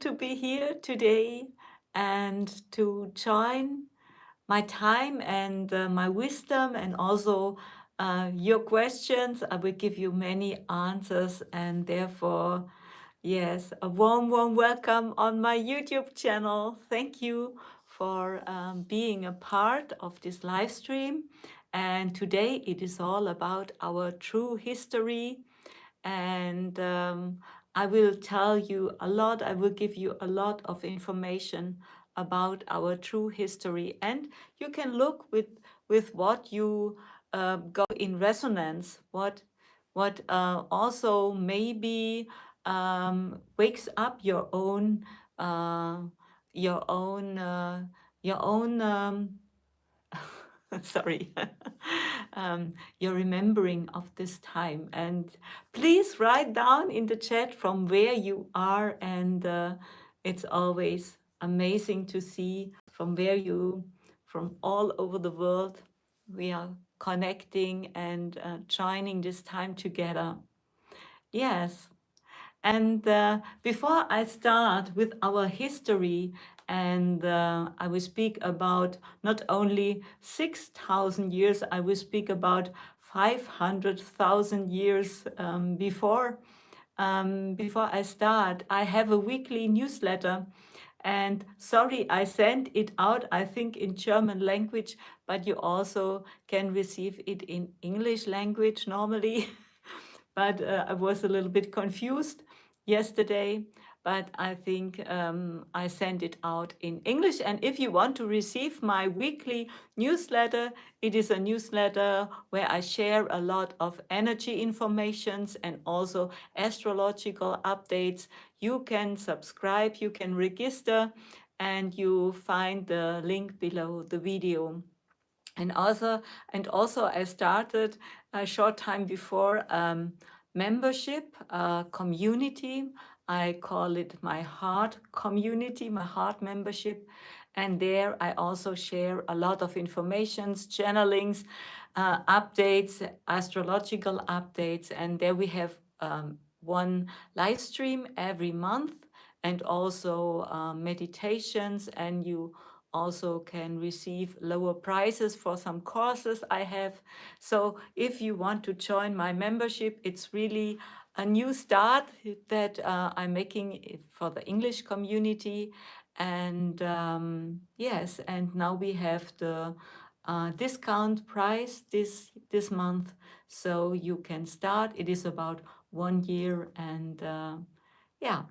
to be here today and to join my time and my wisdom and also your questions. I will give you many answers, and therefore, yes, a warm, warm welcome on my YouTube channel. Thank you for being a part of this live stream. And today it is all about our true history, and I will tell you a lot, I will give you a lot of information about our true history, and you can look with what you go in resonance, what also maybe wakes up uh, your own uh, your own sorry, your remembering of this time. And please write down in the chat from where you are. And it's always amazing to see from where you, from all over the world, we are connecting and joining this time together. Yes. And before I start with our history, and I will speak about not only 6,000 years, I will speak about 500,000 years before. Before I start, I have a weekly newsletter. And sorry, I sent it out, I think, in German language, but you also can receive it in English language normally. But I was a little bit confused yesterday, but I think I sent it out in English. And if you want to receive my weekly newsletter, it is a newsletter where I share a lot of energy informations and also astrological updates. You can subscribe, you can register, and you find the link below the video. And also I started a short time before membership community. I call it my heart community, my heart membership. And there I also share a lot of informations, channelings, updates, astrological updates. And there we have one live stream every month, and also meditations, and you also can receive lower prices for some courses I have. So if you want to join my membership, it's really a new start that I'm making for the English community. And yes, and now we have the discount price this month, so you can start. It is about 1 year, and yeah.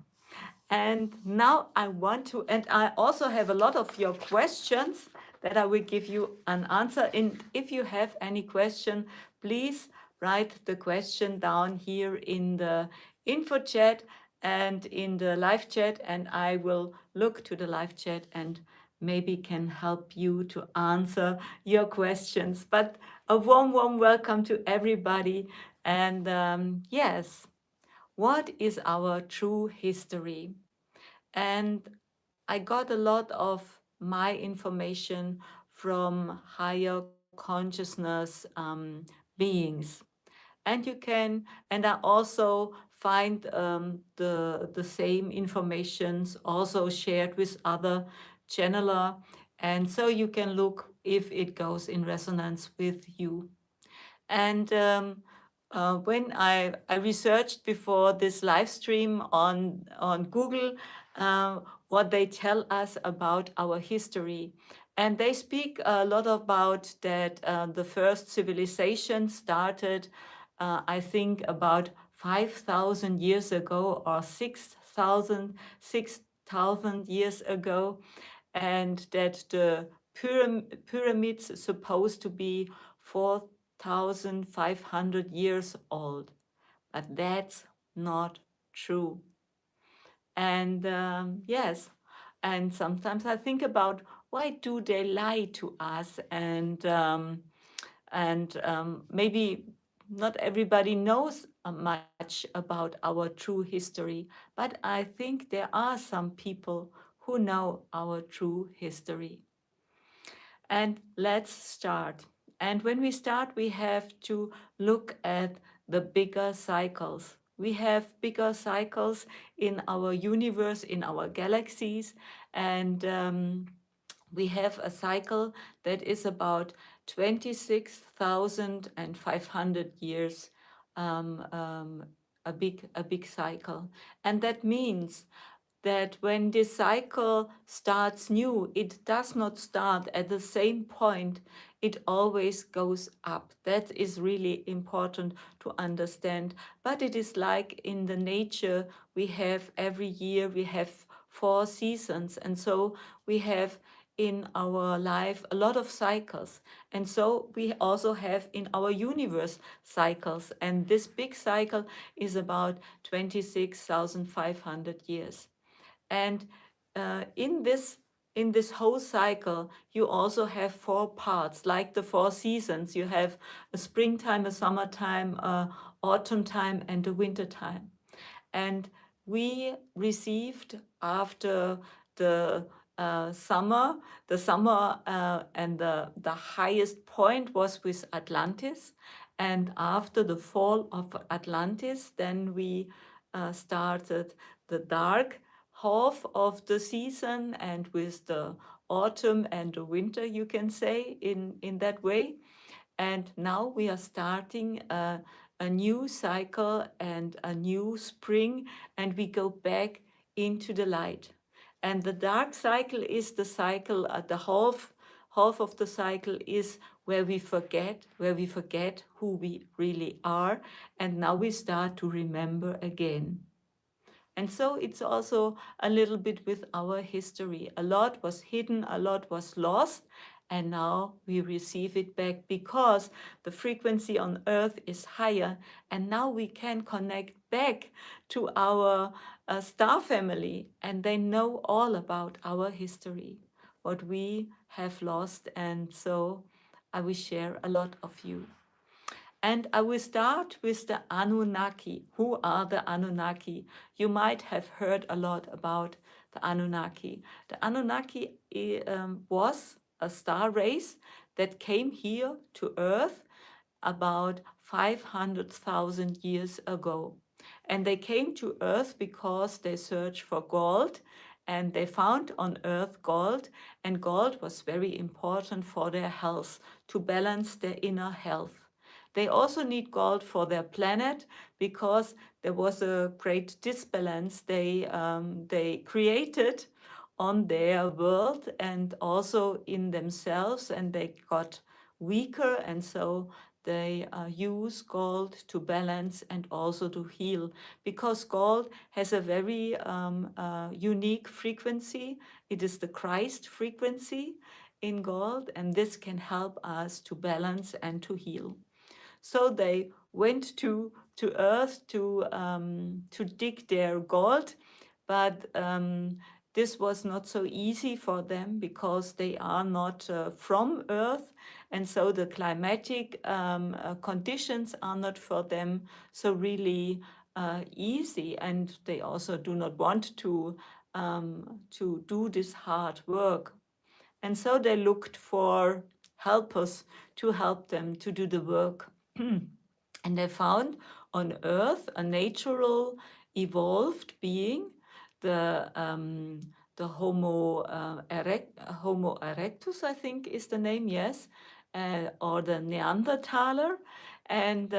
And now I want to, and I also have a lot of your questions that I will give you an answer. And if you have any question, please write the question down here in the info chat and in the live chat, and I will look to the live chat and maybe can help you to answer your questions. But a warm, warm welcome to everybody. And yes, what is our true history? And I got a lot of my information from higher consciousness beings. And you can, and I also find the same informations also shared with other channeler. And so you can look if it goes in resonance with you. And when I researched before this live stream on Google, what they tell us about our history. And they speak a lot about that the first civilization started, I think, about 5,000 years ago, or 6,000 years ago, and that the pyramids supposed to be 4,500 years old. But that's not true. And yes, and sometimes I think about, why do they lie to us? And maybe not everybody knows much about our true history, but I think there are some people who know our true history. And let's start. And when we start, we have to look at the bigger cycles. we have bigger cycles in our universe, in our galaxies, and we have a cycle that is about 26,500 years, um, um, a big cycle. And that means that when this cycle starts new, it does not start at the same point, it always goes up. That is really important to understand. But it is like in the nature, we have every year, we have 4 seasons. And so we have in our life a lot of cycles. And so we also have in our universe cycles. And this big cycle is about 26,500 years. And in this whole cycle, you also have 4 parts, like the 4 seasons. You have a springtime, a summertime, a autumn time, and a winter time. And we received after the summer, and the highest point was with Atlantis. And after the fall of Atlantis, then we started the dark half of the season, and with the autumn and the winter, you can say in that way. And now we are starting a new cycle and a new spring, and we go back into the light. And the dark cycle is the cycle, the half of the cycle is where we forget who we really are, and now we start to remember again. And so it's also a little bit with our history. A lot was hidden, a lot was lost, and now we receive it back because the frequency on Earth is higher, and now we can connect back to our star family, and they know all about our history, what we have lost, and so I will share a lot of you. And I will start with the Anunnaki. Who are the Anunnaki? You might have heard a lot about the Anunnaki. The Anunnaki was a star race that came here to Earth about 500,000 years ago. And they came to Earth because they searched for gold, and they found on Earth gold, and gold was very important for their health, to balance their inner health. They also need gold for their planet because there was a great disbalance they created on their world and also in themselves, and they got weaker, and so they use gold to balance and also to heal, because gold has a very unique frequency. It is the Christ frequency in gold, and this can help us to balance and to heal. So they went to Earth to dig their gold, but this was not so easy for them because they are not from Earth, and so the climatic conditions are not for them so really easy, and they also do not want to do this hard work. And so they looked for helpers to help them to do the work. And they found on Earth a natural, evolved being, the Homo erectus, I think is the name, yes, or the Neanderthaler. And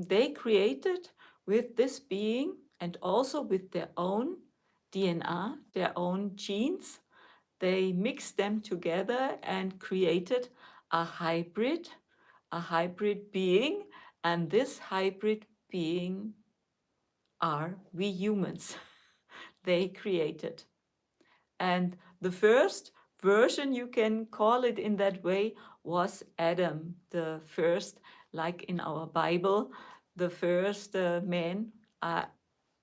they created with this being and also with their own DNA, their own genes, they mixed them together and created a hybrid, a hybrid being, and this hybrid being are we humans. They created. And the first version, you can call it in that way, was Adam, the first, like in our Bible, the first man,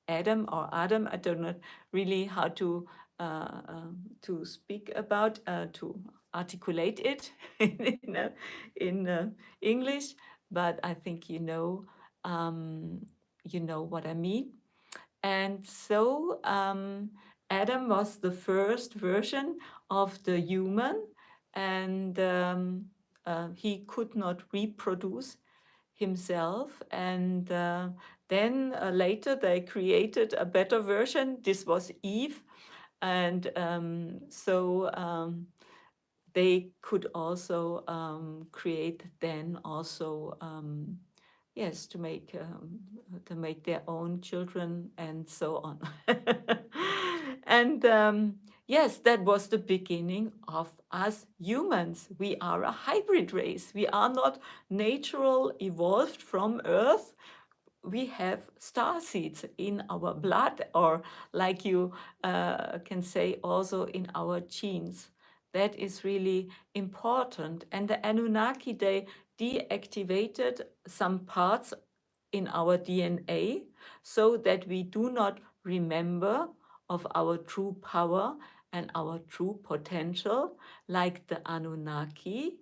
Adam or Adam. I don't know really how to speak about, to articulate it in English, but I think you know what I mean. And so Adam was the first version of the human, and he could not reproduce himself, and Then later they created a better version. This was Eve, and they could also create then also yes, to make their own children and so on. And yes, that was the beginning of us humans. We are a hybrid race. We are not natural evolved from Earth. We have star seeds in our blood, or like you can say, also in our genes. That is really important. And the Anunnaki, they deactivated some parts in our DNA so that we do not remember of our true power and our true potential, like the Anunnaki,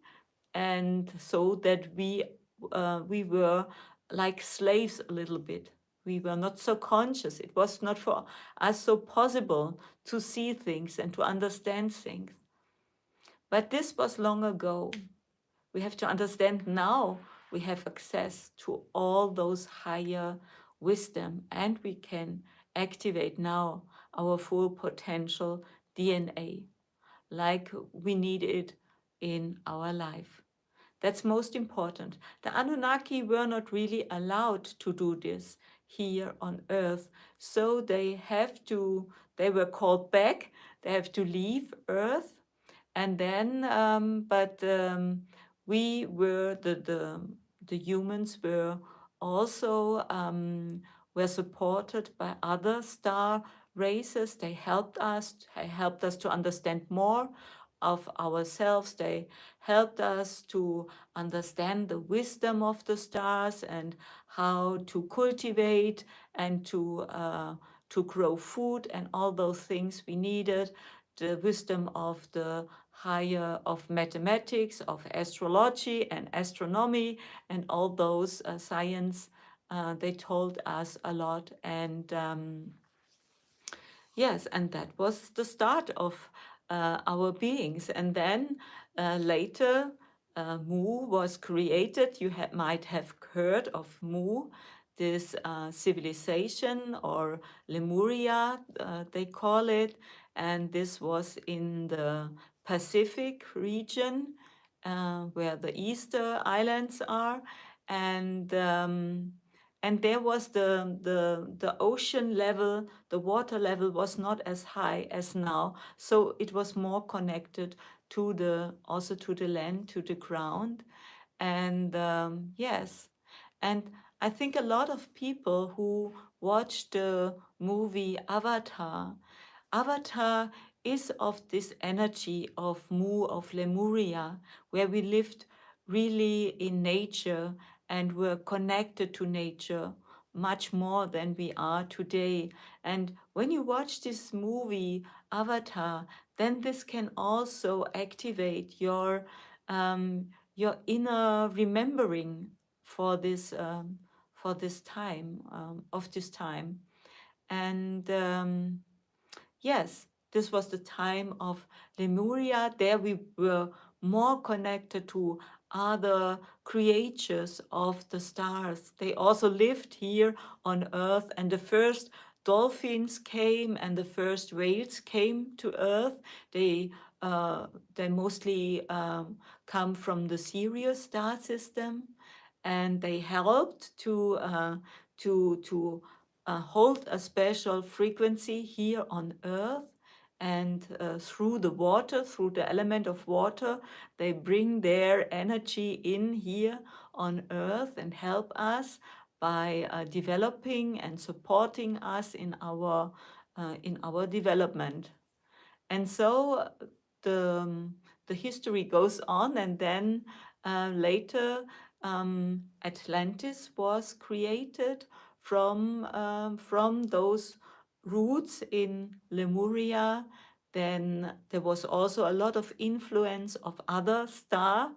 and so that we were like slaves a little bit. We were not so conscious. It was not for us so possible to see things and to understand things. But this was long ago. We have to understand now we have access to all those higher wisdom, and we can activate now our full potential DNA like we need it in our life. That's most important. The Anunnaki were not really allowed to do this here on Earth. So they were called back, they have to leave Earth. And then, we were, the humans were also, were supported by other star races. They helped us to understand more of ourselves. They helped us to understand the wisdom of the stars and how to cultivate and to grow food and all those things we needed. The wisdom of the higher of mathematics, of astrology and astronomy, and all those science. They told us a lot, and yes, and that was the start of our beings. And then later, Mu was created. You might have heard of Mu, this civilization, or Lemuria, they call it. And this was in the Pacific region, where the Easter Islands are. And there was the ocean level, the water level was not as high as now, so it was more connected to the also to the land, to the ground. And yes, and I think a lot of people who watched the movie Avatar is of this energy of Mu, of Lemuria, where we lived really in nature and were connected to nature much more than we are today. And when you watch this movie, Avatar, then this can also activate your inner remembering for this time of this time. And yes, this was the time of Lemuria. There we were more connected to other creatures of the stars. They also lived here on Earth, and the first dolphins came and the first whales came to Earth. They mostly come from the Sirius star system, and they helped to hold a special frequency here on Earth. And through the water, through the element of water, they bring their energy in here on Earth and help us by developing and supporting us in our development. And so the the history goes on, and then later Atlantis was created from those roots in Lemuria. Then there was also a lot of influence of other star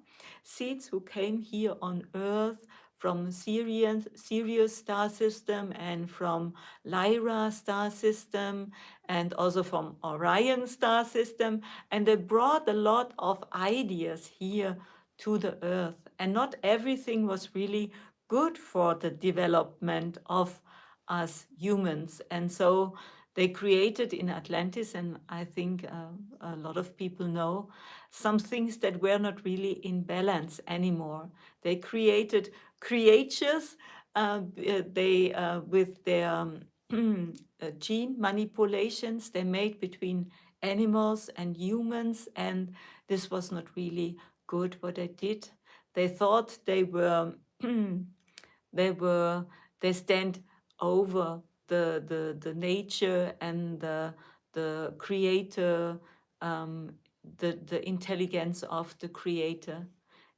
seeds who came here on Earth from Sirius star system and from Lyra star system and also from Orion star system, and they brought a lot of ideas here to the Earth. And not everything was really good for the development of us humans. And so they created in Atlantis, and I think a lot of people know, some things that were not really in balance anymore. They created creatures, they with their gene manipulations they made between animals and humans, and this was not really good what they did. They thought they were they were they stand over the nature and the creator, um, the intelligence of the creator,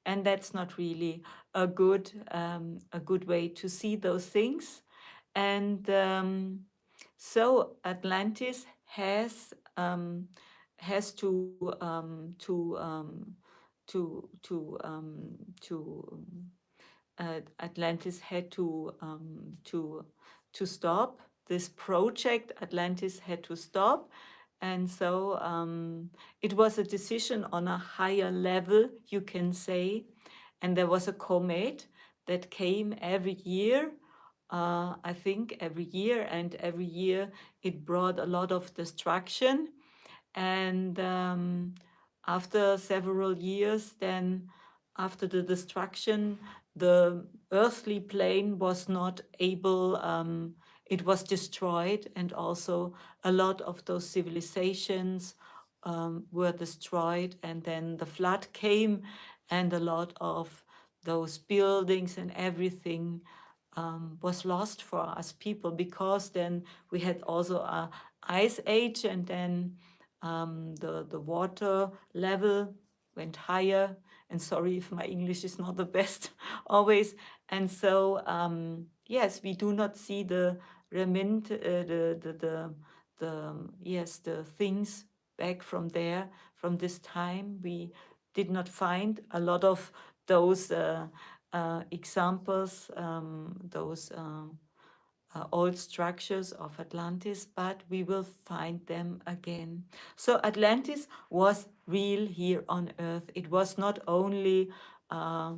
and that's not really a good way to see those things. And so Atlantis has to Atlantis had to stop this project. Atlantis had to stop, and so it was a decision on a higher level, you can say. And there was a comet that came every year. I think every year, and every year it brought a lot of destruction. And after several years, then after the destruction, the earthly plane was not able, it was destroyed, and also a lot of those civilizations were destroyed. And then the flood came, and a lot of those buildings and everything was lost for us people, because then we had also a ice age, and then the water level went higher. And sorry if my English is not the best always. And so yes, we do not see the remnant, yes, the things back from there, from this time. We did not find a lot of those examples, those old structures of Atlantis, but we will find them again. So Atlantis was real here on Earth. It was not only uh,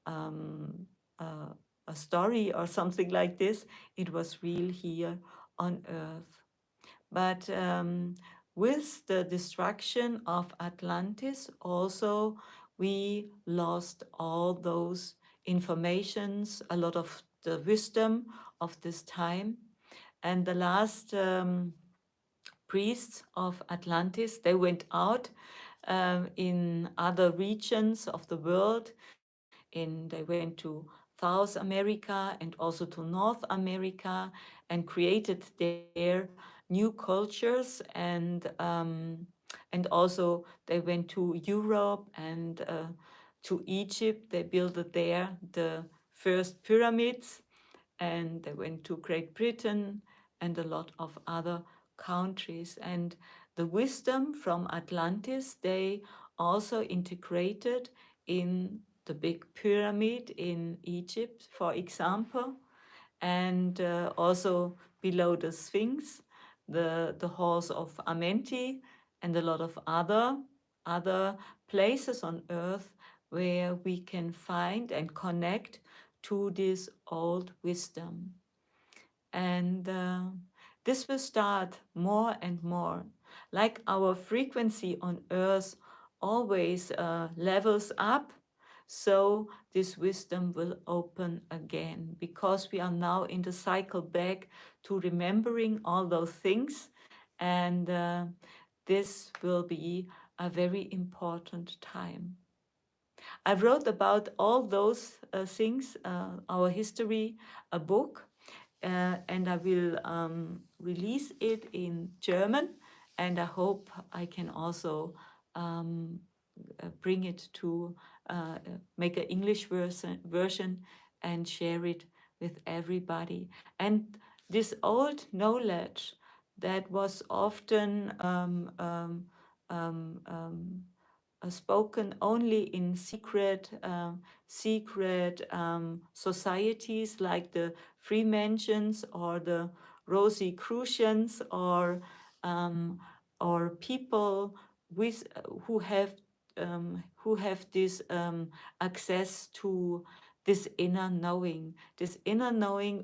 um, uh, a story or something like this. It was real here on Earth. But with the destruction of Atlantis, also we lost all those informations, a lot of the wisdom of this time. And the last priests of Atlantis, they went out in other regions of the world. They went to South America and also to North America, and created there new cultures. And also they went to Europe and to Egypt. They built there the first pyramids, and they went to Great Britain and a lot of other countries. And the wisdom from Atlantis, they also integrated in the big pyramid in Egypt, for example, and also below the Sphinx, the halls of Amenti, and a lot of other places on Earth where we can find and connect to this old wisdom. And this will start more and more. Like our frequency on Earth always levels up, so this wisdom will open again, because we are now in the cycle back to remembering all those things. And this will be a very important time. I wrote about all those things, our history, a book, and I will release it in German, and I hope I can also um, bring it to make an English version and share it with everybody. And this old knowledge that was often um, um, spoken only in secret societies like the Freemasons or the Rosicrucians, or people who have this access to this inner knowing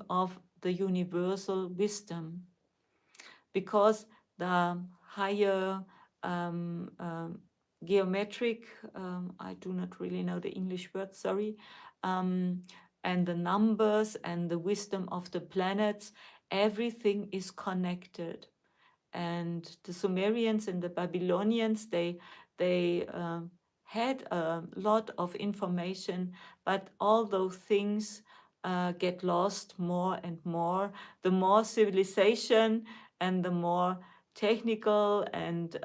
of the universal wisdom, because the higher um, um, geometric, I do not really know the English word, sorry, um, and the numbers and the wisdom of the planets, everything is connected. And the Sumerians and the Babylonians, they had a lot of information, but all those things get lost more and more. The more civilization and the more technical and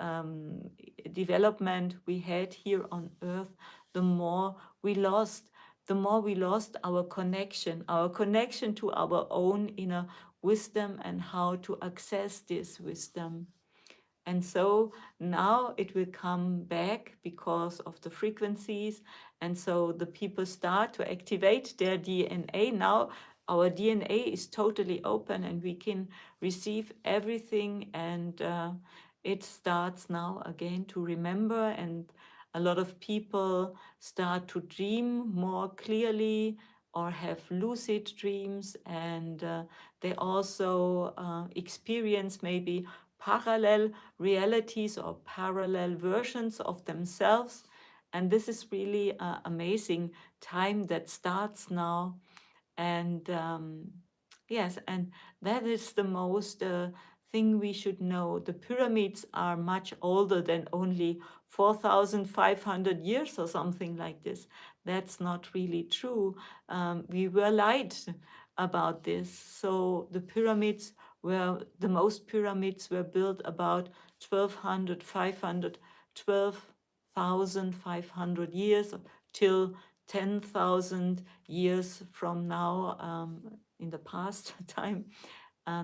development we had here on Earth, the more we lost. The more we lost our connection to our own inner wisdom and how to access this wisdom. And so now it will come back because of the frequencies. And so the people start to activate their DNA. Now our DNA is totally open and we can receive everything. And it starts now again to remember. And a lot of people start to dream more clearly or have lucid dreams. And they also experience maybe parallel realities or parallel versions of themselves. And this is really an amazing time that starts now. And yes, and that is the most thing we should know. The pyramids are much older than only 4,500 years or something like this. That's not really true. We were lied about this. So the pyramids were, the most pyramids were built about 1200, 500, 12,500 years till 10,000 years from now, in the past time,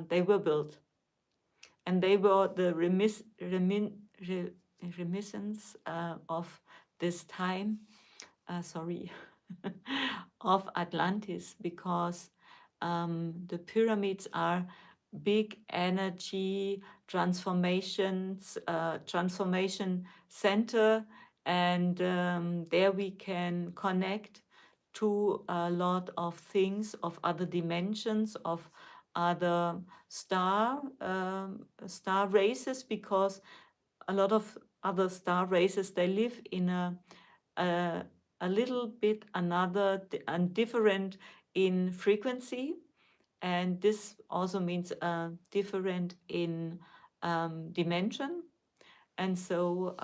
they were built. And they were the reminiscence of this time, sorry, of Atlantis, because the pyramids are big energy transformations, transformation center, and there we can connect to a lot of things, of other dimensions, of other star races, because a lot of other star races, they live in a, a little bit another and different in frequency, and this also means different in dimension. And so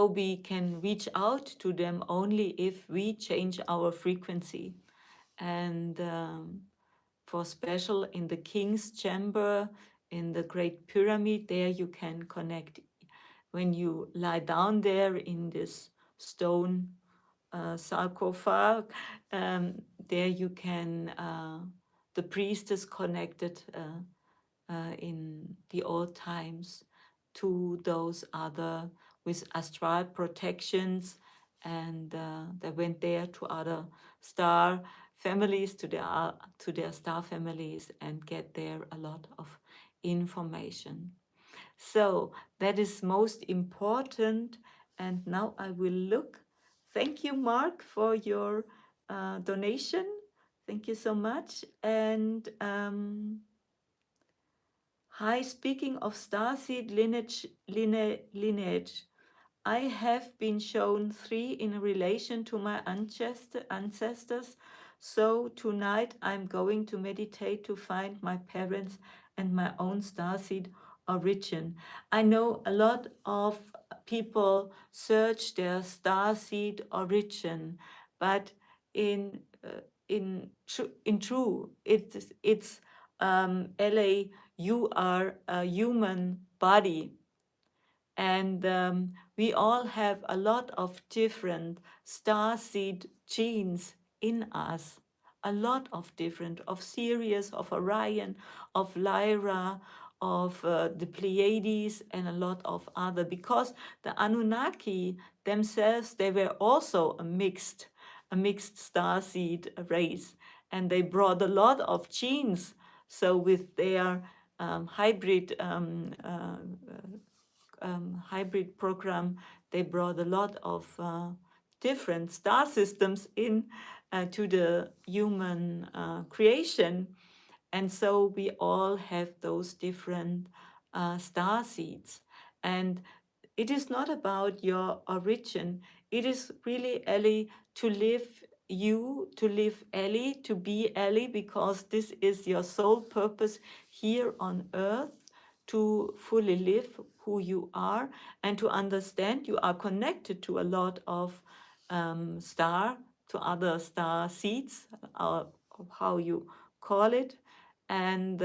we can reach out to them only if we change our frequency. And for special in the king's chamber, in the great pyramid, there you can connect. When you lie down there in this stone sarcophag, there you can, the priest is connected in the old times to those other with astral protections, and they went there to other star families, to their star families, and get there a lot of information. So that is most important. And now I will look. Thank you, Mark, for your donation. Thank you so much. And hi, speaking of starseed lineage, I have been shown 3 in relation to my ancestors. So tonight I'm going to meditate to find my parents and my own starseed origin. I know a lot of people search their starseed origin, but in true, it's LA. You are a human body, and we all have a lot of different starseed genes in us. A lot of different, of Sirius, of Orion, of Lyra, of the Pleiades, and a lot of other. Because the Anunnaki themselves, they were also a mixed starseed race, and they brought a lot of genes. So with their hybrid hybrid program, they brought a lot of different star systems in to the human creation, and so we all have those different star seeds. And it is not about your origin. It is really, Ellie, to live you, to live Ellie, to be Ellie, because this is your sole purpose here on earth, to fully live who you are and to understand you are connected to a lot of to other star seeds, or how you call it. And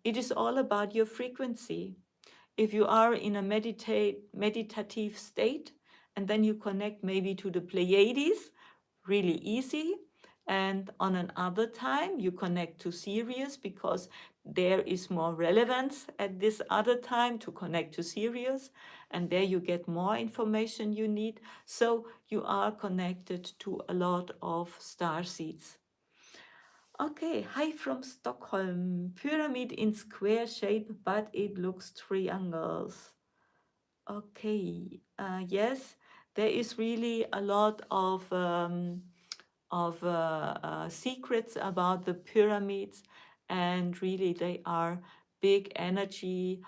it is all about your frequency. If you are in a meditative state, and then you connect maybe to the Pleiades, really easy. And on another time, you connect to Sirius, because there is more relevance at this other time to connect to Sirius, and there you get more information you need. So you are connected to a lot of star seeds. Okay, hi from Stockholm. Pyramid in square shape, but it looks triangles. Okay, yes, there is really a lot of secrets about the pyramids, and really they are big energy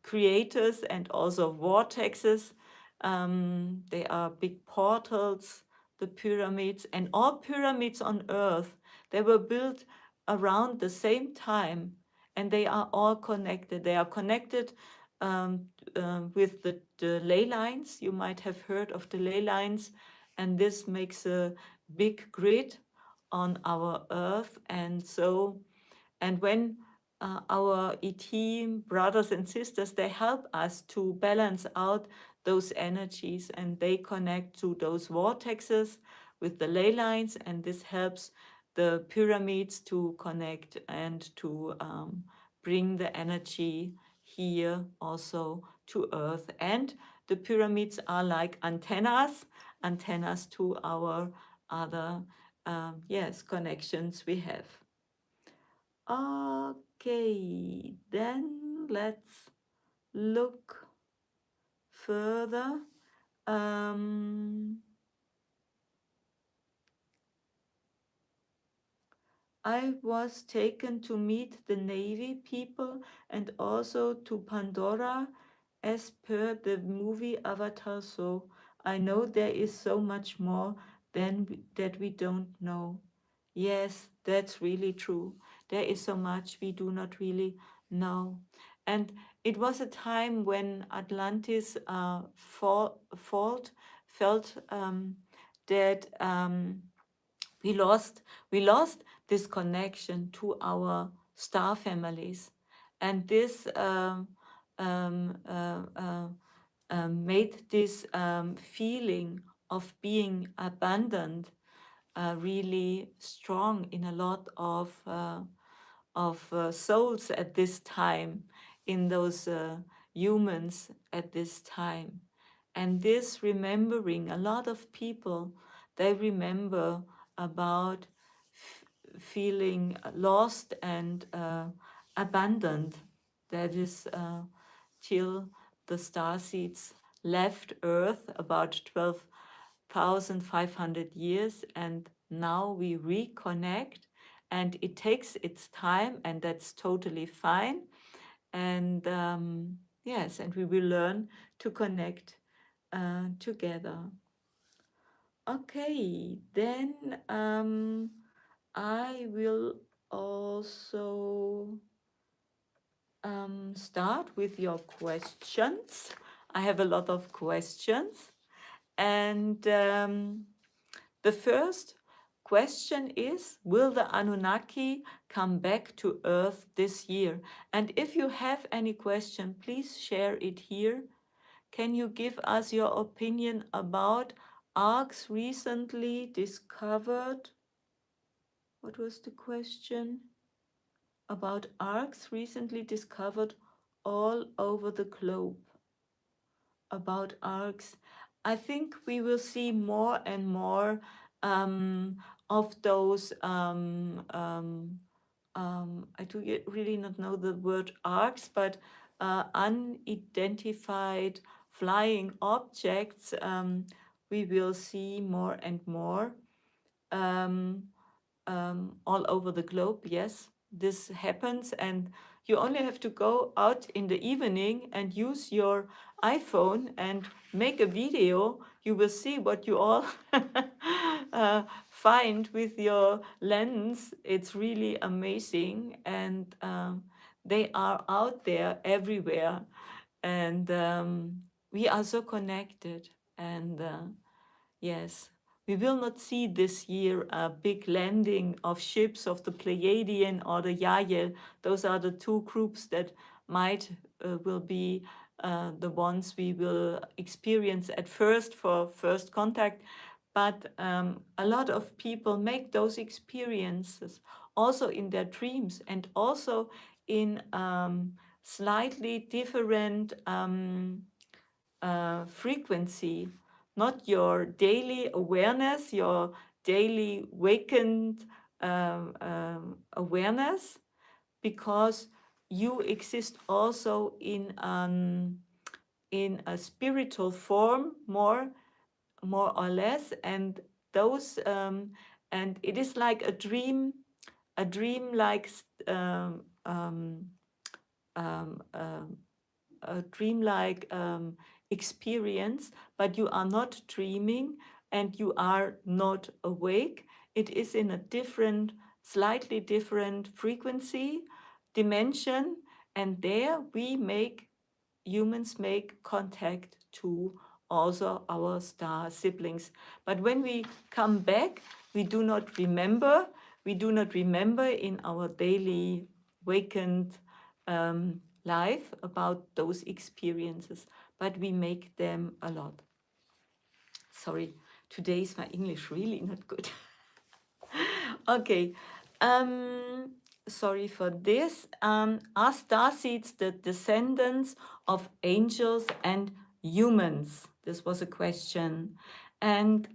creators and also vortexes. They are big portals, the pyramids, and all pyramids on Earth, they were built around the same time, and they are all connected. They are connected with the ley lines. You might have heard of the ley lines, and this makes a big grid on our Earth. And so, and when our ET brothers and sisters, they help us to balance out those energies, and they connect to those vortexes with the ley lines, and this helps the pyramids to connect and to bring the energy here also to Earth. And the pyramids are like antennas to our other yes, connections we have. Okay, then let's look further. I was taken to meet the Navy people and also to Pandora as per the movie Avatar. So I know there is so much more that we don't know. Yes, that's really true. There is so much we do not really know. And it was a time when Atlantis felt that we lost this connection to our star families, and this made this feeling of being abandoned really strong in a lot of souls at this time, in those humans at this time. And this remembering, a lot of people, they remember about feeling lost and abandoned. That is till the starseeds left Earth about 12,500 years, and now we reconnect, and it takes its time, and that's totally fine. And yes, and we will learn to connect together. Okay, then I will also start with your questions. I have a lot of questions. And the first question is, will the Anunnaki come back to Earth this year? And if you have any question, please share it here. Can you give us your opinion about arcs recently discovered? What was the question? About arcs recently discovered all over the globe. About arcs. I think we will see more and more of those. I do really not know the word arcs, but unidentified flying objects we will see more and more um, all over the globe. Yes, this happens, and you only have to go out in the evening and use your iPhone and make a video. You will see what you all find with your lens. It's really amazing, and they are out there everywhere, and we are so connected. And yes, we will not see this year a big landing of ships of the Pleiadian or the Yael. Those are the two groups that might will be the ones we will experience at first for first contact. But a lot of people make those experiences also in their dreams and also in slightly different frequency, not your daily awareness, your daily wakened awareness, because you exist also in a spiritual form, more or less, and those and it is like a dream like um, um, a dreamlike experience, but you are not dreaming and you are not awake. It is in a different, slightly different frequency, dimension, and there humans make contact to also our star siblings. But when we come back, we do not remember. We do not remember in our daily wakened life about those experiences, but we make them a lot. Sorry, today is my English really not good. Okay. Um, Sorry for this. Are starseeds the descendants of angels and humans? This was a question. And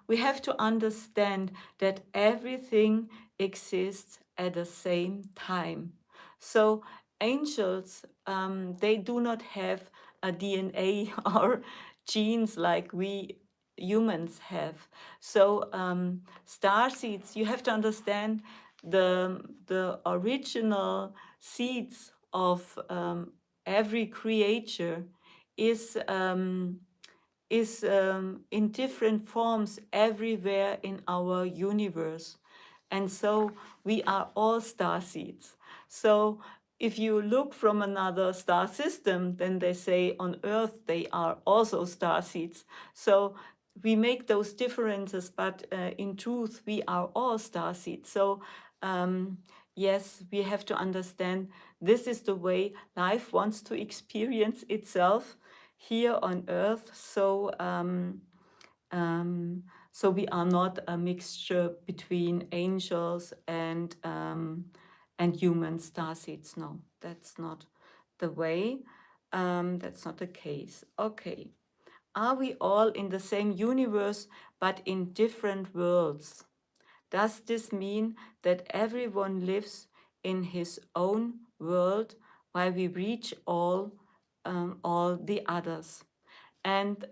we have to understand that everything exists at the same time. So angels, they do not have a DNA or genes like we humans have. So star seeds, you have to understand the original seeds of every creature is in different forms everywhere in our universe. And so we are all star seeds. So if you look from another star system, then they say on Earth they are also star seeds. So we make those differences, but in truth, we are all star seeds. So yes, we have to understand this is the way life wants to experience itself here on Earth. So we are not a mixture between angels and human starseeds. No, that's not the way. That's not the case. Okay. Are we all in the same universe but in different worlds? Does this mean that everyone lives in his own world while we reach all the others? And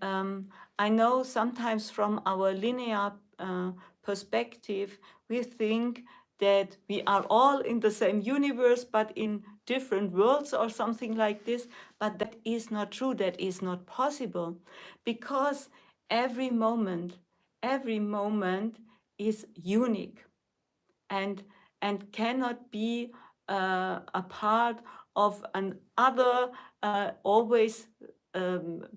I know sometimes from our linear perspective, we think that we are all in the same universe but in different worlds or something like this. But that is not true. That is not possible, because every moment, every moment is unique and cannot be a part of another always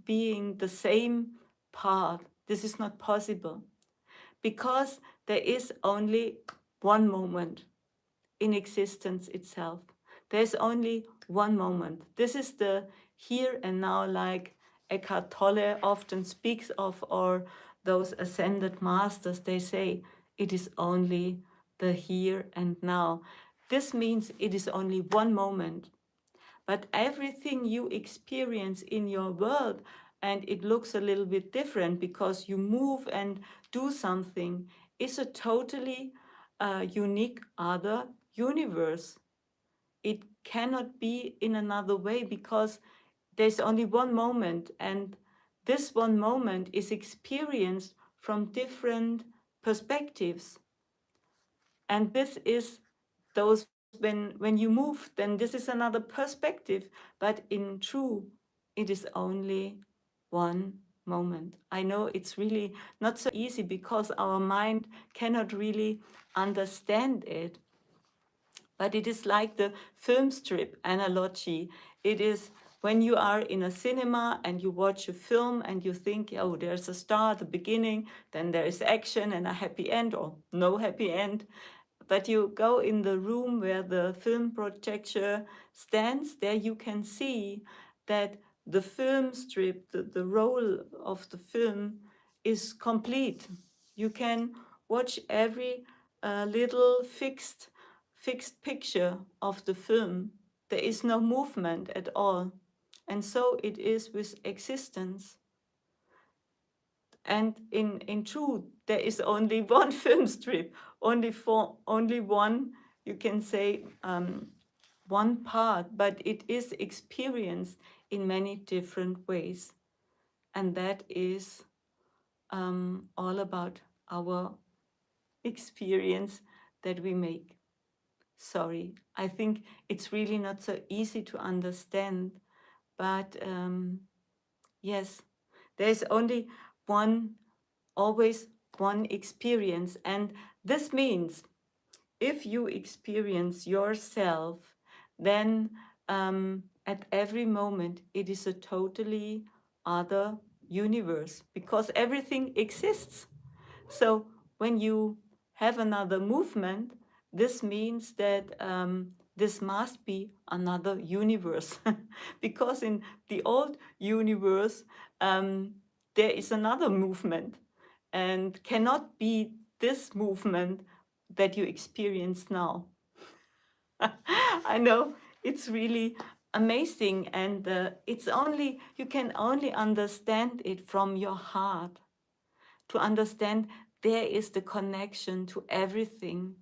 being the same part. This is not possible, because there is only one moment in existence itself. There's only one moment. This is the here and now, like Eckhart Tolle often speaks of, or those ascended masters, they say it is only the here and now. This means it is only one moment. But everything you experience in your world, and it looks a little bit different because you move and do something, is a totally unique other universe. It cannot be in another way, because there's only one moment, and this one moment is experienced from different perspectives. And this is those, when you move, then this is another perspective. But in true, it is only one moment. I know it's really not so easy because our mind cannot really understand it. But it is like the film strip analogy. It is when you are in a cinema and you watch a film and you think, oh, there's a start, a beginning, then there is action and a happy end, or no happy end. But you go in the room where the film projector stands, there you can see that the film strip, the role of the film is complete. You can watch every little fixed picture of the film. There is no movement at all. And so it is with existence. And in truth, there is only one film strip, only one, you can say, one part, but it is experienced in many different ways. And that is all about our experience that we make. Sorry, I think it's really not so easy to understand, but yes, there's only one, always one experience. And this means if you experience yourself, then at every moment it is a totally other universe, because everything exists. So when you have another movement, this means that this must be another universe, because in the old universe there is another movement, and cannot be this movement that you experience now. I know it's really amazing, and it's only, you can only understand it from your heart, to understand there is the connection to everything,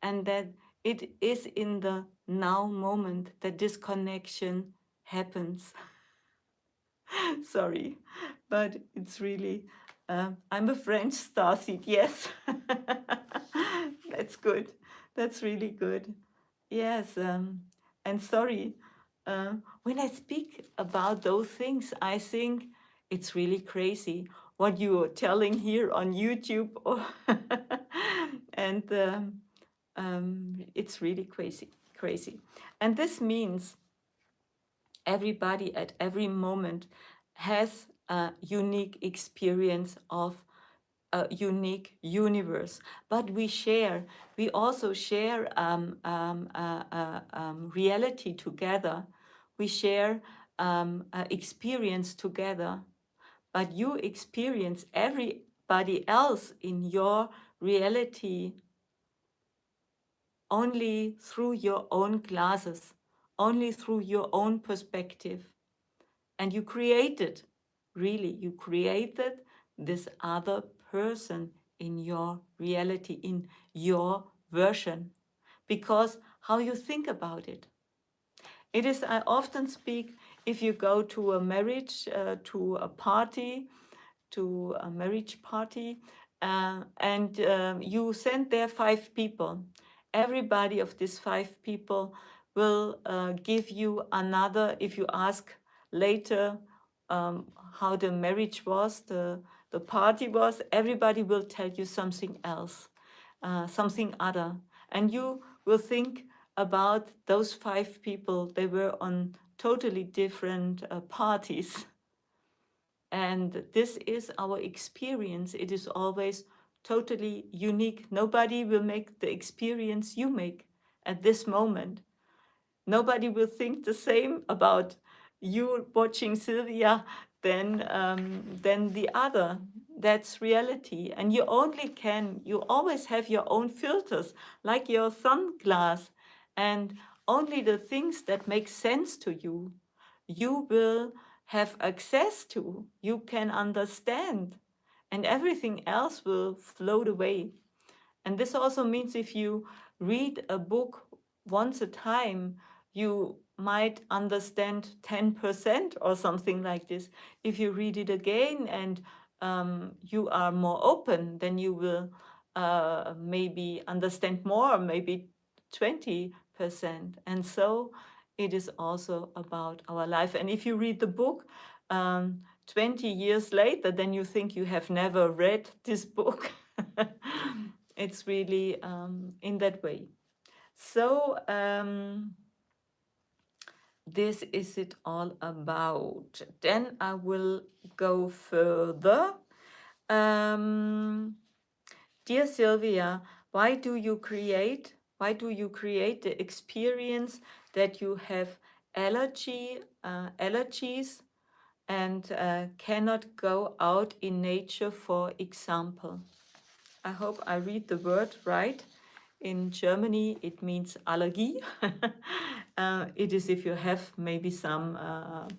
and that it is in the now moment that this connection happens. Sorry, but it's really, I'm a French starseed, yes. That's good. That's really good. Yes, and sorry, when I speak about those things, I think it's really crazy what you are telling here on YouTube, or and it's really crazy. And this means everybody at every moment has a unique experience of a unique universe, but we also share reality together. We share experience together, but you experience everybody else in your reality only through your own glasses, only through your own perspective. And you created, really, you created this other person in your reality, in your version, because how you think about it. It is, I often speak, if you go to a marriage, to a party, to a marriage party, and you send there 5 people. Everybody of these 5 people will give you another, if you ask later how the marriage was, the party was, everybody will tell you something else, something other. And you will think about those 5 people, they were on totally different parties. And this is our experience. It is always totally unique. Nobody will make the experience you make at this moment. Nobody will think the same about you watching Silvia than the other. That's reality. And you always have your own filters, like your sunglass. And only the things that make sense to you, you will have access to, you can understand, and everything else will float away. And this also means if you read a book once a time, you might understand 10% or something like this. If you read it again and you are more open, then you will maybe understand more, maybe 20%. And so it is also about our life. And if you read the book 20 years later, then you think you have never read this book. It's really in that way. So this is it all about. Then I will go further. Um, Dear Silvia, why do you create the experience that you have allergies and cannot go out in nature, for example? I hope I read the word right. In Germany, it means Allergie. It is if you have maybe some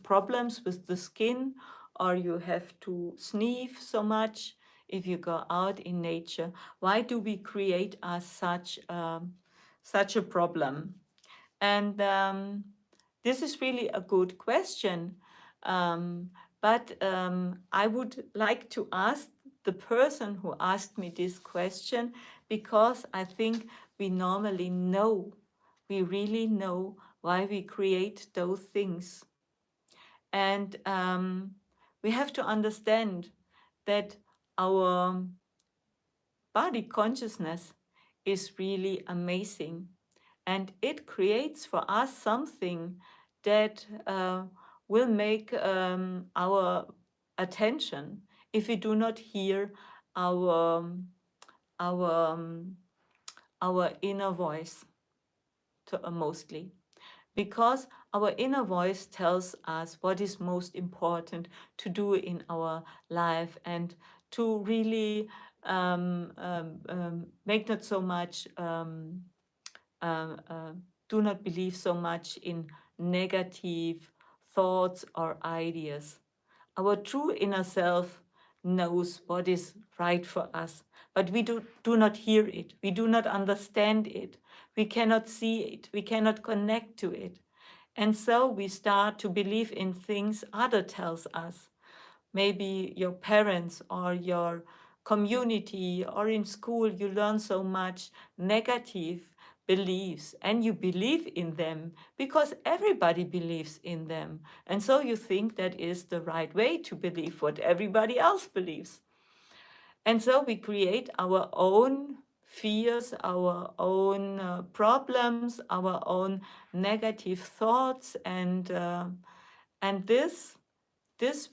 problems with the skin, or you have to sneeze so much if you go out in nature. Why do we create us such a problem? And this is really a good question. Um, but I would like to ask the person who asked me this question, because I think we normally know, we really know why we create those things. And we have to understand that our body consciousness is really amazing, and it creates for us something that will make our attention, if we do not hear our our um, our inner voice mostly, because our inner voice tells us what is most important to do in our life, and to really make not so much uh, uh, do not believe so much in negative thoughts or ideas. Our true inner self knows what is right for us, but we do not hear it. We do not understand it. We cannot see it. We cannot connect to it. And so we start to believe in things other tells us. Maybe your parents or your community or in school, you learn so much negative beliefs, and you believe in them because everybody believes in them. And so you think that is the right way to believe what everybody else believes. And so we create our own fears, our own problems, our own negative thoughts, and this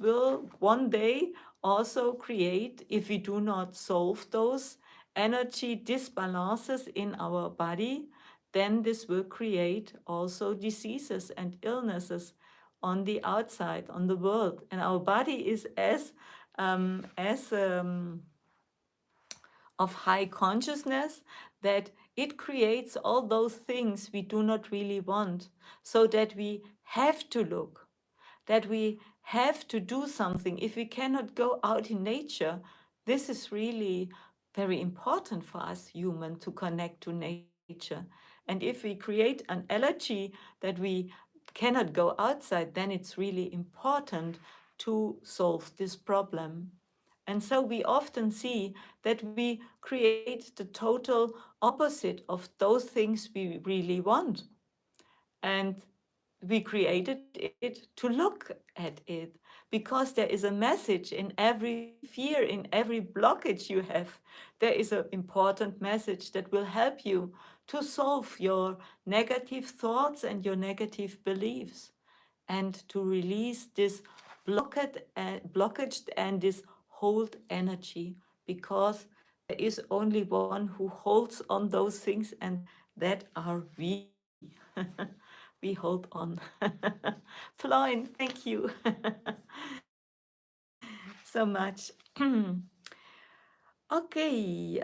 will one day also create, if we do not solve those energy disbalances in our body, then this will create also diseases and illnesses on the outside, on the world. And our body is as of high consciousness, that it creates all those things we do not really want, so that we have to look, that we have to do something. If we cannot go out in nature, this is really very important for us human to connect to nature. And if we create an allergy that we cannot go outside, then it's really important to solve this problem. And so we often see that we create the total opposite of those things we really want. And we created it to look at it, because there is a message in every fear, in every blockage you have. There is an important message that will help you to solve your negative thoughts and your negative beliefs, and to release this blockage and this hold energy, because there is only one who holds on those things, and that are we. We hold on. Floin, thank you so much. Okay,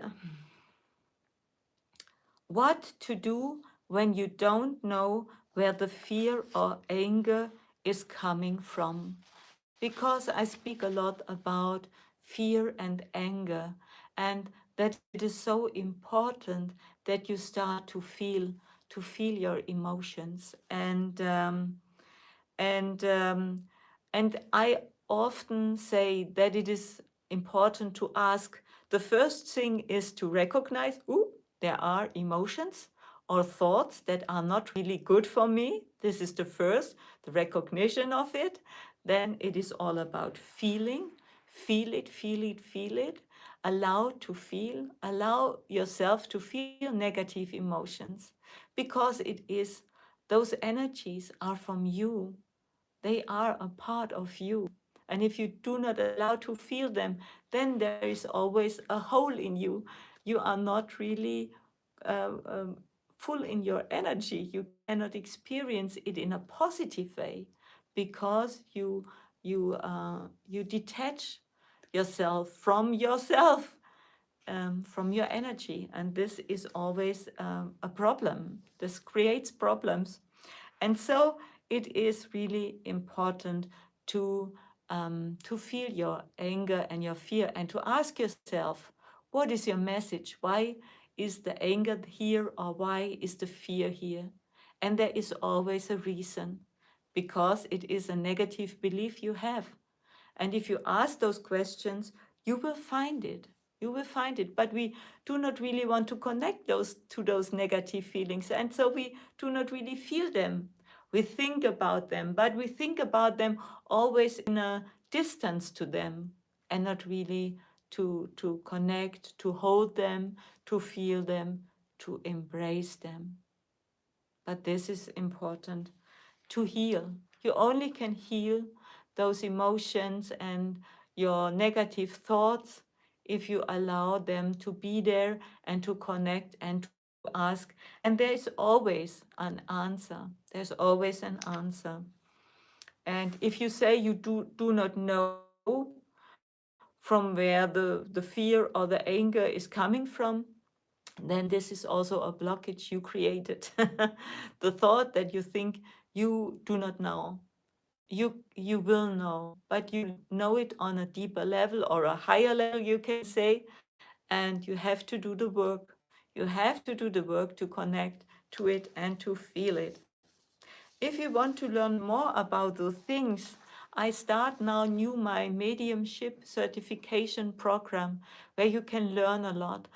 what to do when you don't know where the fear or anger is coming from? Because I speak a lot about fear and anger, and that it is so important that you start to feel to feel your emotions. And I often say that it is important to ask. The first thing is to recognize, ooh, there are emotions or thoughts that are not really good for me. This is the first, the recognition of it. Then it is all about feeling. Feel it, feel it, feel it. Allow to feel. Allow yourself to feel negative emotions, because it is, those energies are from you. They are a part of you. And if you do not allow to feel them, then there is always a hole in you. You are not really full in your energy. You cannot experience it in a positive way, because you detach yourself from your energy, and this is always a problem. This creates problems. And so it is really important to feel your anger and your fear, and to ask yourself, what is your message? Why is the anger here, or why is the fear here? And there is always a reason, because it is a negative belief you have. And if you ask those questions, you will find it. You will find it. But we do not really want to connect those to those negative feelings. And so we do not really feel them. We think about them, but we think about them always in a distance to them, and not really to connect, to hold them, to feel them, to embrace them. But this is important to heal. You only can heal those emotions and your negative thoughts if you allow them to be there, and to connect, and to ask. And there is always an answer. There's always an answer. And if you say you do not know from where the fear or the anger is coming from, then this is also a blockage you created. The thought that you think you do not know, you will know, but you know it on a deeper level, or a higher level, you can say. And you have to do the work. You have to do the work to connect to it and to feel it. If you want to learn more about those things, I start now new my mediumship certification program, where you can learn a lot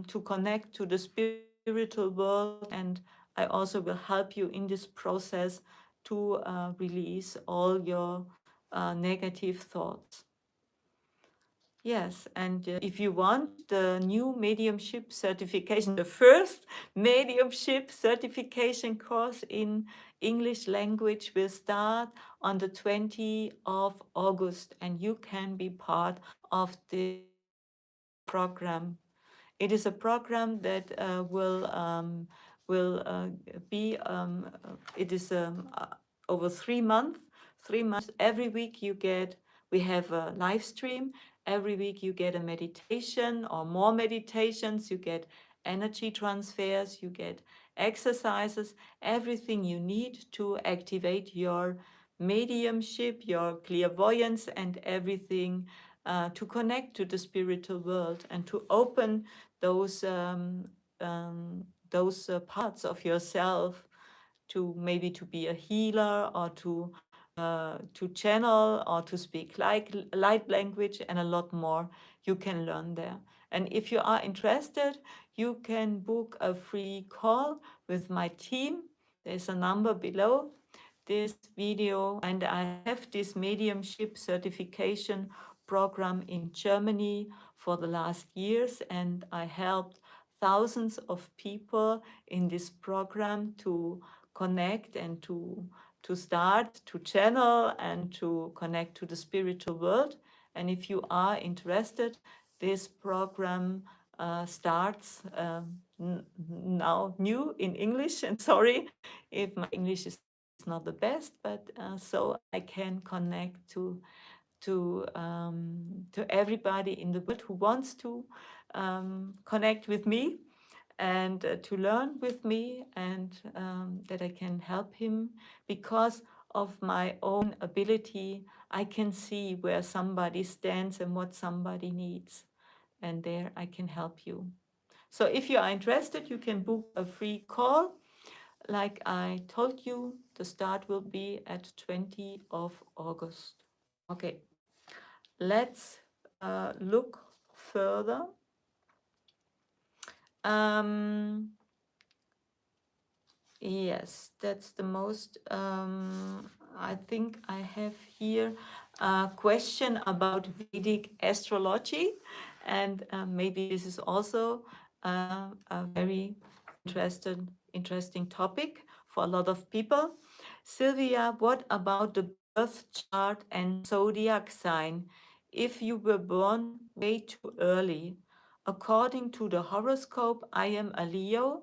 to connect to the spiritual world. And I also will help you in this process to release all your negative thoughts. Yes, and if you want the new mediumship certification, the first mediumship certification course in English language will start on the 20th of August, and you can be part of this program. It is a program that will be it is over 3 months. 3 months. Every week we have a live stream. Every week you get a meditation or more meditations. You get energy transfers. You get exercises. Everything you need to activate your mediumship, your clairvoyance, and everything to connect to the spiritual world, and to open those parts of yourself, to maybe to be a healer, or to channel, or to speak like light language, and a lot more you can learn there. And if you are interested, you can book a free call with my team. There's a number below this video, and I have this mediumship certification program in Germany for the last years, and I helped thousands of people in this program to connect, and to start to channel, and to connect to the spiritual world. And if you are interested, this program starts now new in English. And sorry if my English is not the best, but so I can connect to everybody in the world who wants to connect with me, and to learn with me, and that I can help him. Because of my own ability, I can see where somebody stands and what somebody needs, and there I can help you. So if you are interested, you can book a free call. Like I told you, the start will be at 20 of August. Okay, let's look further. Um, yes, that's the most. I think I have here a question about Vedic astrology, and maybe this is also a very interesting topic for a lot of people. Sylvia, what about the birth chart and zodiac sign? If you were born way too early, according to the horoscope, I am a Leo,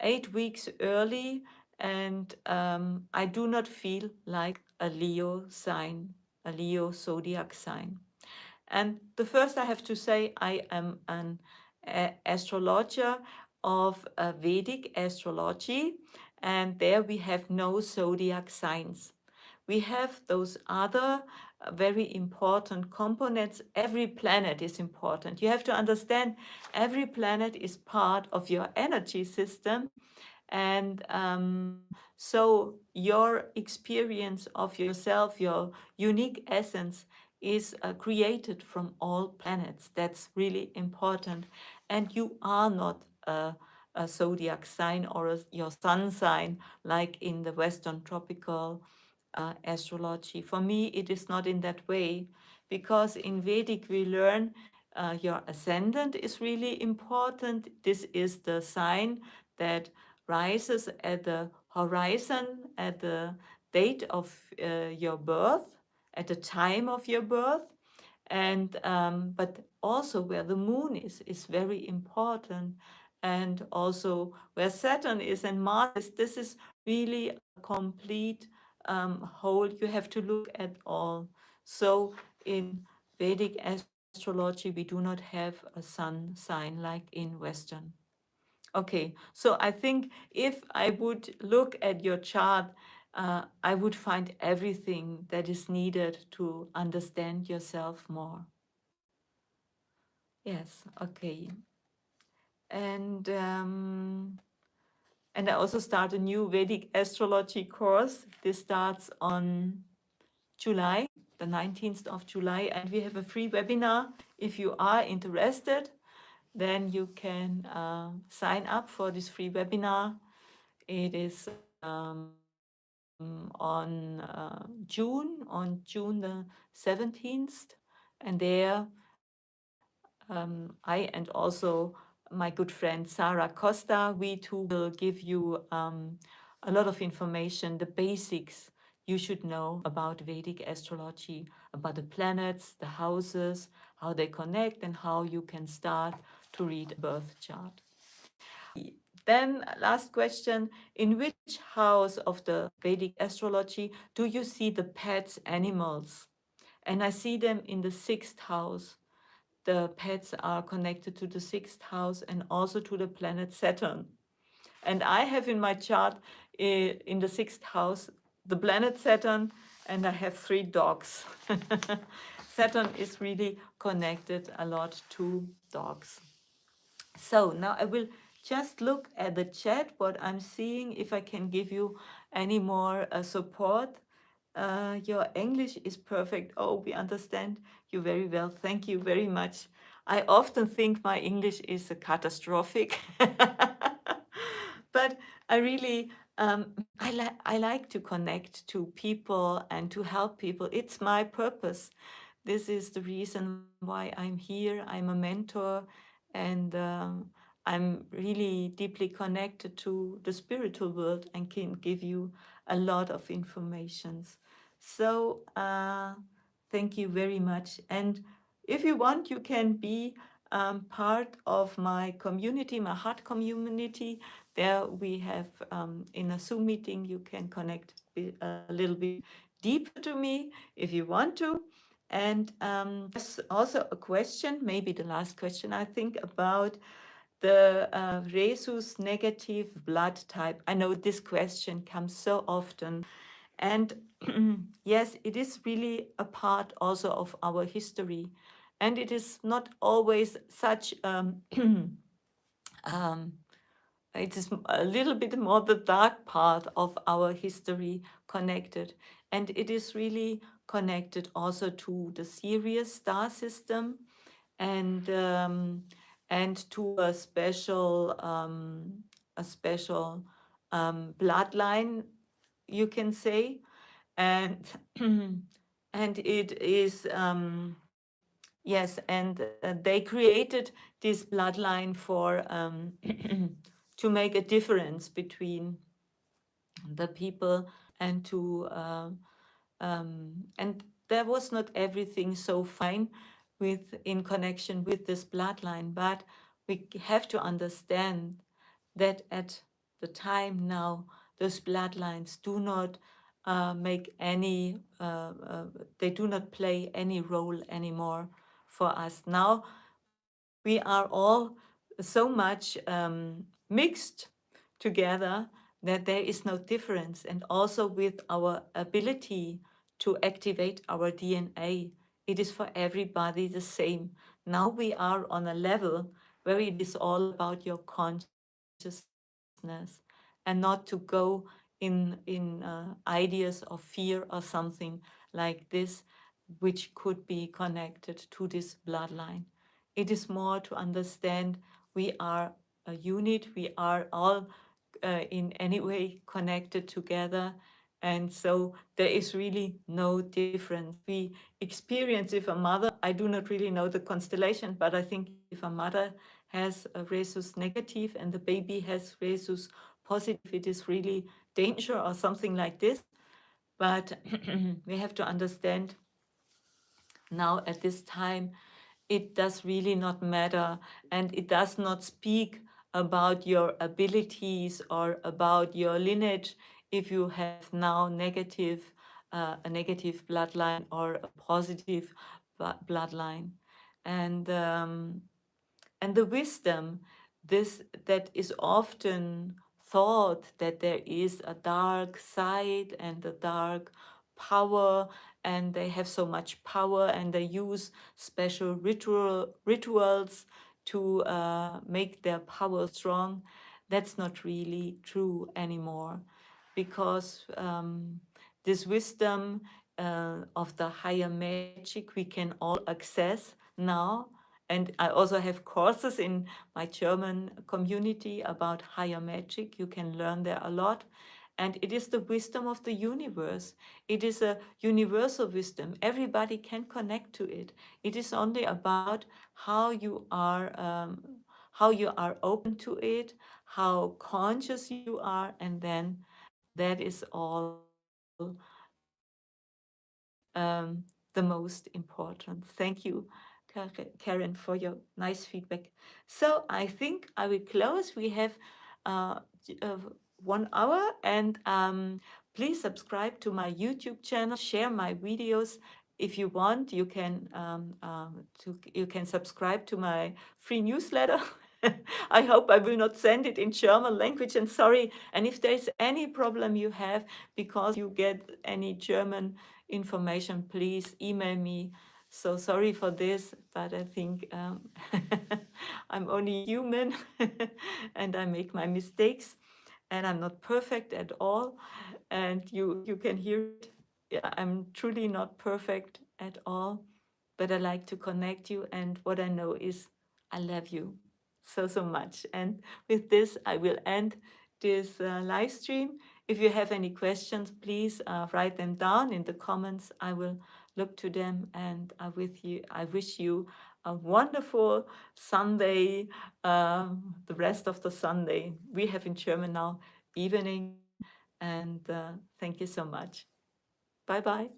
8 weeks early, and I do not feel like a Leo sign, a Leo zodiac sign. And the first I have to say, I am an astrologer of Vedic astrology, and there we have no zodiac signs. We have those other very important components. Every planet is important. You have to understand every planet is part of your energy system. And so your experience of yourself, your unique essence, is created from all planets. That's really important. And you are not a zodiac sign or your sun sign like in the Western tropical astrology. For me, it is not in that way, because in Vedic we learn your ascendant is really important. This is the sign that rises at the horizon at the date of your birth, at the time of your birth. And but also where the moon is very important, and also where Saturn is and Mars is. This is really a complete whole. You have to look at all. So in Vedic astrology, we do not have a sun sign like in Western. Okay, so I think if I would look at your chart, I would find everything that is needed to understand yourself more. Yes, okay. And and I also start a new Vedic astrology course. This starts on July, the 19th of July, and we have a free webinar. If you are interested, then you can sign up for this free webinar. It is on June the 17th, and there I and also my good friend Sarah Costa, we two will give you a lot of information, the basics you should know about Vedic astrology, about the planets, the houses, how they connect, and how you can start to read a birth chart. Then, last question: in which house of the Vedic astrology do you see the pets animals? And I see them in the sixth house. The pets are connected to the sixth house and also to the planet Saturn. And I have in my chart in the sixth house the planet Saturn, and I have 3 dogs. Saturn is really connected a lot to dogs. So now I will just look at the chat, what I'm seeing, if I can give you any more support. Your English is perfect. Oh, we understand you very well. Thank you very much. I often think my English is catastrophic, but I really I like to connect to people and to help people. It's my purpose. This is the reason why I'm here. I'm a mentor, and I'm really deeply connected to the spiritual world and can give you a lot of informations. So thank you very much. And if you want, you can be part of my community, my heart community. There we have in a Zoom meeting, you can connect a little bit deeper to me if you want to. And there's also a question, maybe the last question, I think, about the rhesus negative blood type. I know this question comes so often. And yes, it is really a part also of our history. And it is not always such Um, it is a little bit more the dark part of our history connected. And it is really connected also to the Sirius star system, and to a special bloodline, you can say. And and it is yes, and they created this bloodline for to make a difference between the people, and to and there was not everything so fine with in connection with this bloodline, but we have to understand that at the time now, those bloodlines do not make any they do not play any role anymore for us now. We are all so much mixed together that there is no difference. And also with our ability to activate our DNA, it is for everybody the same. Now we are on a level where it is all about your consciousness, and not to go in ideas of fear or something like this, which could be connected to this bloodline. It is more to understand we are a unit, we are all in any way connected together. And so there is really no difference. We experience if a mother, I do not really know the constellation, but I think if a mother has a rhesus negative and the baby has rhesus positive, it is really danger or something like this. But we have to understand now at this time, it does really not matter, and it does not speak about your abilities or about your lineage if you have now a negative bloodline or a positive bloodline. And the wisdom, this that is often thought that there is a dark side and a dark power, and they have so much power and they use special rituals to make their power strong. That's not really true anymore, because this wisdom of the higher magic we can all access now. And I also have courses in my German community about higher magic. You can learn there a lot. And it is the wisdom of the universe. It is a universal wisdom. Everybody can connect to it. It is only about how you are open to it, how conscious you are, and then that is all the most important. Thank you, Karen, for your nice feedback. So I think I will close. We have uh, j- uh, 1 hour, and please subscribe to my YouTube channel. Share my videos. If you want, you can subscribe to my free newsletter. I hope I will not send it in German language. And sorry, and if there's any problem you have because you get any German information, please email me. So sorry for this, but I think I'm only human and I make my mistakes, and I'm not perfect at all. And you can hear it. Yeah, I'm truly not perfect at all, but I like to connect you. And what I know is I love you so much. And with this, I will end this live stream. If you have any questions, please write them down in the comments. I will look to them, and I wish you a wonderful Sunday, the rest of the Sunday. We have in German now evening, and thank you so much. Bye bye.